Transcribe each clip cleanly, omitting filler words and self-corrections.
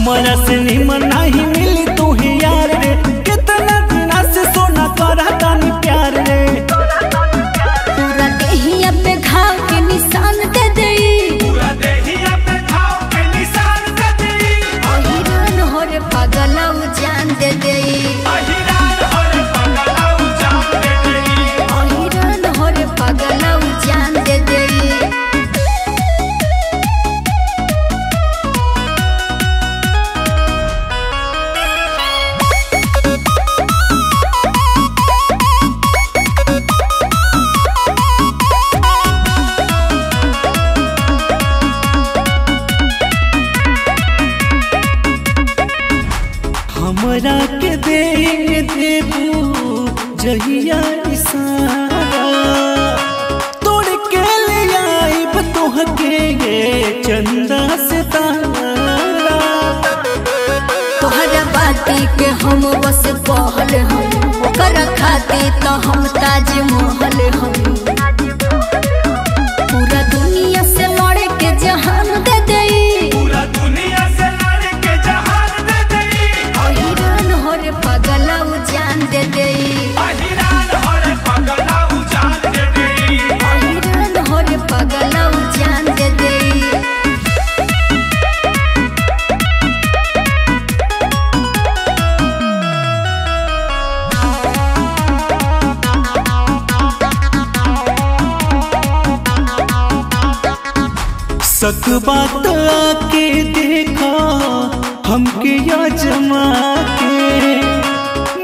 हमारा से निमन नहीं मिली तू ही यार रे, कितना दिना से सोना करा तानी प्यार रे। पूरा देहिया पे घाव के निशान दे देई, पूरा देहिया पे घाव के निशान दे देई। अहिरान हो रे पगला जान दे देई, अहिरान हो रे पगला जान दे देई। अहिरान हो रे पगला जान दे देई। हमरा के देंगे देबू जहिया इशारा, तोड़ के ले आइब तोहके चंदा सितारा। तोहरा बाती के हम बस पहल हम, ओकर खाती तो हम ताजमहल हम। पूरा दुनिया से लड़े के जहान दे देई, पूरा दुनिया से लड़ के जहान दे देई। अहिरान हो रे पगला जान दे देई, अहिरान हो रे पगला जान दे देई। अहिरान हो रे पगला जान दे देई। सक बात आके देखा हमके आजमा के,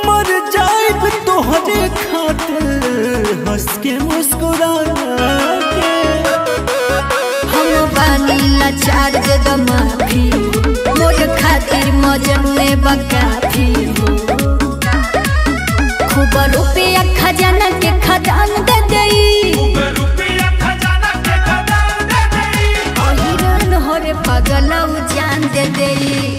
मर जाइब तोहरे खातिर हंस के मुस्कुरा के। हम बानी लाचार जद माफी, मोर खातिर मजनू बकाफी हो। खूब रुपया खजाना के खदान दे देई, अहिरान हो रे पगला जान दे देई।